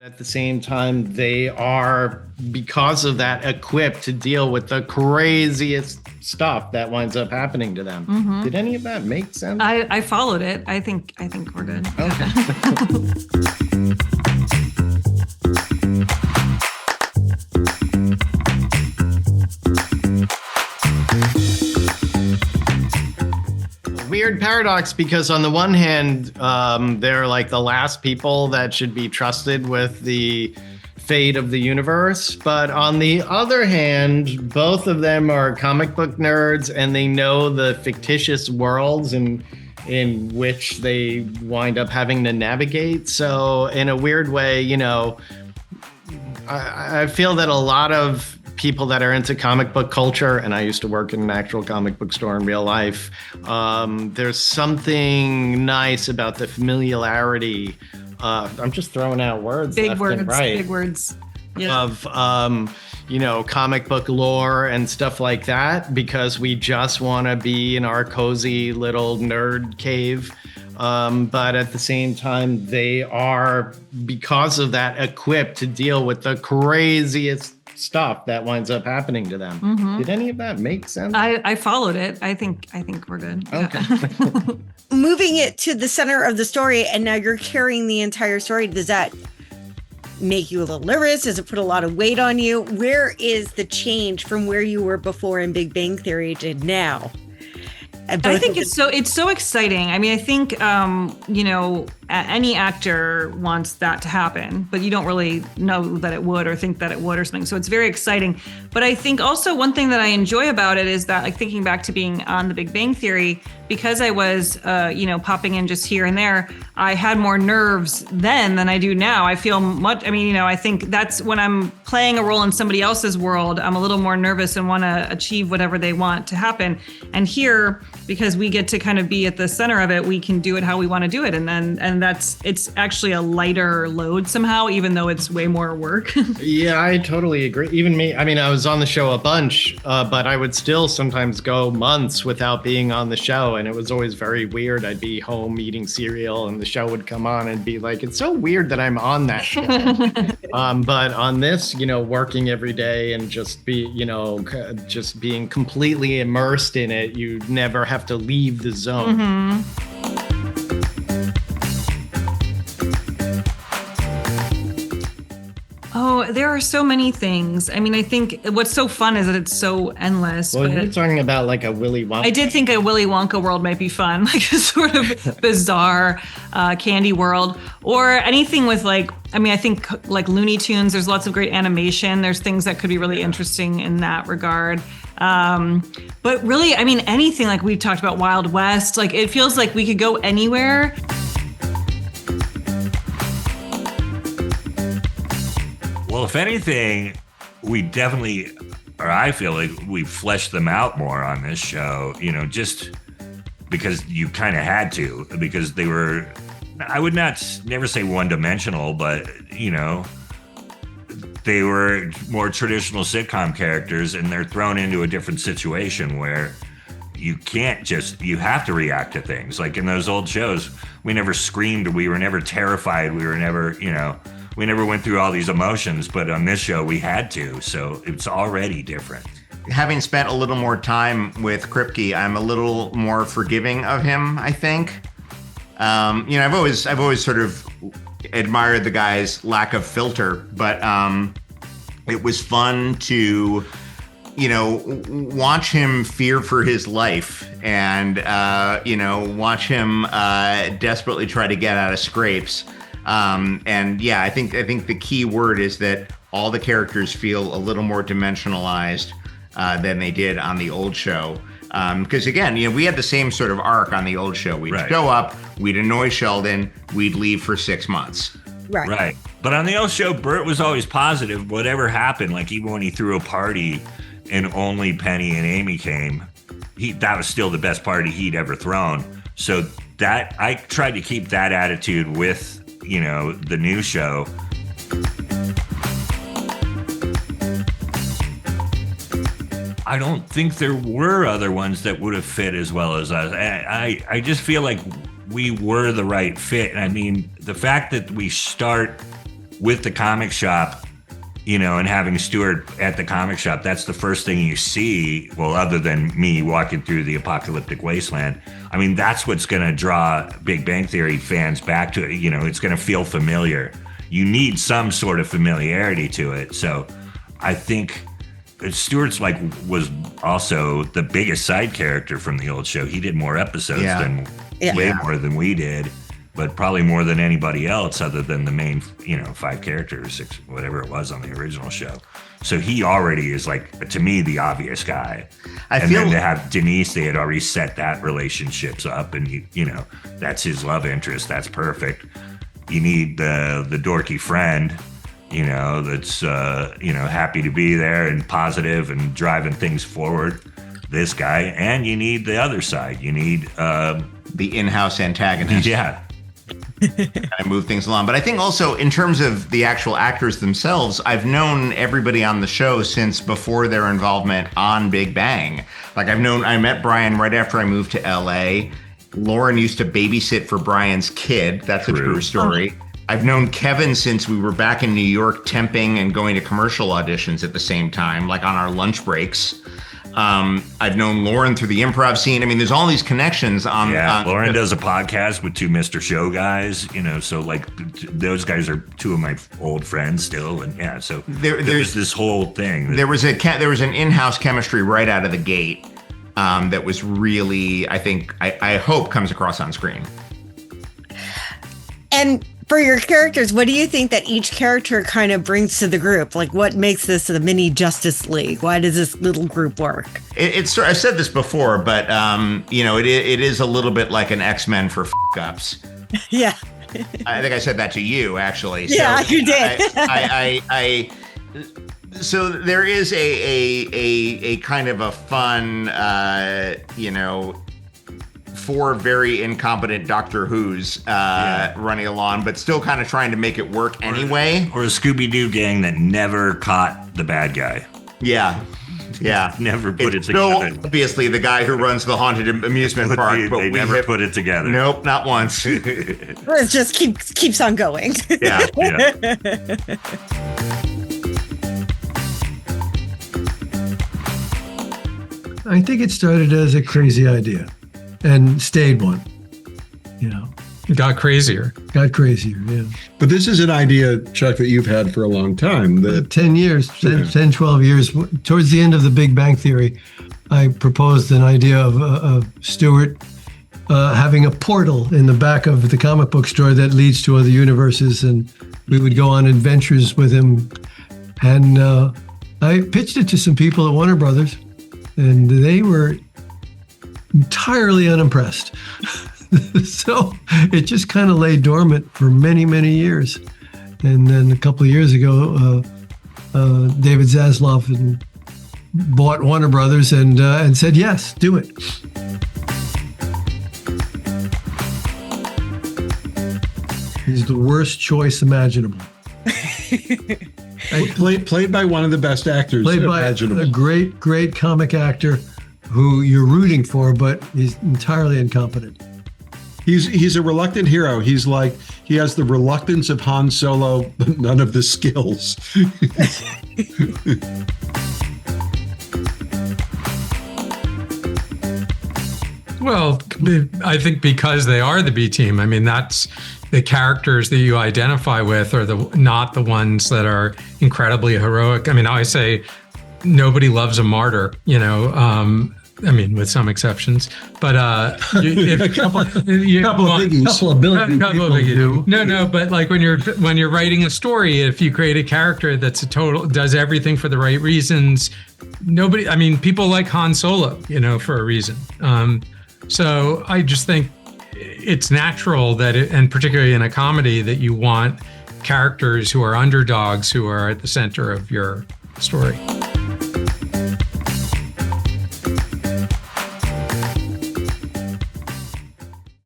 At the same time, they are, because of that, equipped to deal with the craziest stuff that winds up happening to them. Mm-hmm. Did any of that make sense? I followed it. I think we're good. Okay. Weird paradox, because on the one hand, they're like the last people that should be trusted with the fate of the universe. But on the other hand, both of them are comic book nerds and they know the fictitious worlds in which they wind up having to navigate. So in a weird way, I feel that a lot of people that are into comic book culture, and I used to work in an actual comic book store in real life, there's something nice about the familiarity. I'm just throwing out words. Big words. Yeah. Of, comic book lore and stuff like that, because we just want to be in our cozy little nerd cave. But at the same time, they are, because of that, equipped to deal with the craziest stuff that winds up happening to them. Mm-hmm. Did any of that make sense? I followed it. I think we're good. Okay. Yeah. Moving it to the center of the story, and now you're carrying the entire story. Does that make you a little nervous? Does it put a lot of weight on you? Where is the change from where you were before in Big Bang Theory to now? I think it's so exciting. I mean, I think, any actor wants that to happen, but you don't really know that it would or think that it would or something. So it's very exciting. But I think also one thing that I enjoy about it is that, like, thinking back to being on the Big Bang Theory, because I was, popping in just here and there, I had more nerves then than I do now. I feel I think that's when I'm playing a role in somebody else's world, I'm a little more nervous and want to achieve whatever they want to happen. And here, because we get to kind of be at the center of it, we can do it how we want to do it. And it's actually a lighter load somehow, even though it's way more work. Yeah, I totally agree. Even me, I was on the show a bunch, but I would still sometimes go months without being on the show. And it was always very weird. I'd be home eating cereal and the show would come on and be like, it's so weird that I'm on that show. But on this, working every day and just just being completely immersed in it, you never have to leave the zone. Mm-hmm. Oh, there are so many things. I mean, I think what's so fun is that it's so endless. Well, you're talking about like a Willy Wonka. I did think a Willy Wonka world might be fun, like a sort of bizarre candy world, or anything with I think like Looney Tunes, there's lots of great animation. There's things that could be really interesting in that regard. But really, anything, like we've talked about Wild West, like it feels like we could go anywhere. Well, if anything, I feel like we fleshed them out more on this show, just because you kind of had to, because they were, I would never say one-dimensional, but, they were more traditional sitcom characters, and they're thrown into a different situation where you have to react to things. Like in those old shows, we never screamed, we were never terrified, we were never, we never went through all these emotions, but on this show we had to, so it's already different. Having spent a little more time with Kripke, I'm a little more forgiving of him, I think. I've always sort of admired the guy's lack of filter, but it was fun to, watch him fear for his life and, watch him desperately try to get out of scrapes. I think the key word is that all the characters feel a little more dimensionalized than they did on the old show. Because again, we had the same sort of arc on the old show. We'd show up, we'd annoy Sheldon, we'd leave for 6 months. Right. But on the old show, Bert was always positive. Whatever happened, like even when he threw a party and only Penny and Amy came, that was still the best party he'd ever thrown. So that I tried to keep that attitude with the new show. I don't think there were other ones that would have fit as well as us. I just feel like we were the right fit. I mean, the fact that we start with the comic shop, and having Stuart at the comic shop, that's the first thing you see. Well, other than me walking through the apocalyptic wasteland, I mean, that's what's going to draw Big Bang Theory fans back to it. It's going to feel familiar. You need some sort of familiarity to it. So I think Stuart's was also the biggest side character from the old show. He did more episodes way more than we did, but probably more than anybody else other than the main, 5 characters, 6, whatever it was on the original show. So he already is to me, the obvious guy. Then to have Denise, they had already set that relationships up, and that's his love interest. That's perfect. You need the dorky friend, that's happy to be there and positive and driving things forward. This guy, and you need the other side. You need the in-house antagonist. Yeah. Kind of move things along. But I think also in terms of the actual actors themselves, I've known everybody on the show since before their involvement on Big Bang. I met Brian right after I moved to LA. Lauren used to babysit for Brian's kid. That's a true story. I've known Kevin since we were back in New York temping and going to commercial auditions at the same time, on our lunch breaks. I've known Lauren through the improv scene. I mean, there's all these connections on. Yeah, Lauren does a podcast with 2 Mr. Show guys, so those guys are 2 of my old friends still. And so there's this whole thing. There was an in-house chemistry right out of the gate that was really, I hope comes across on screen. And for your characters, what do you think that each character kind of brings to the group? What makes this the mini Justice League? Why does this little group work? I've said this before, but it is a little bit like an X-Men for f***ups. Yeah. I think I said that to you, actually. Yeah, so you did. So there is a kind of a fun, 4 very incompetent Doctor Who's running along, but still kind of trying to make it work anyway. Or a Scooby-Doo gang that never caught the bad guy. Yeah. Never put it together. No, obviously the guy who runs the haunted amusement park, but they never put it together. Nope, not once. It just keeps on going. Yeah. I think it started as a crazy idea and stayed one, It got crazier, yeah. But this is an idea, Chuck, that you've had for a long time. 10 years, 10, 12 years. Towards the end of the Big Bang Theory, I proposed an idea of Stuart having a portal in the back of the comic book store that leads to other universes, and we would go on adventures with him. And I pitched it to some people at Warner Brothers, and they were entirely unimpressed. So it just kind of lay dormant for many, many years. And then a couple of years ago, David Zaslav bought Warner Brothers and said, yes, do it. He's the worst choice imaginable. Played by one of the best actors imaginable. By a great comic actor who you're rooting for, but he's entirely incompetent. He's a reluctant hero. He has the reluctance of Han Solo, but none of the skills. Well, I think because they are the B team. I mean, that's the characters that you identify with are not the ones that are incredibly heroic. I mean, I say nobody loves a martyr, I mean, with some exceptions, but if a couple of billion people do. No, but when you're writing a story, if you create a character that's does everything for the right reasons, people like Han Solo, for a reason. So I just think it's natural that, and particularly in a comedy, that you want characters who are underdogs, who are at the center of your story.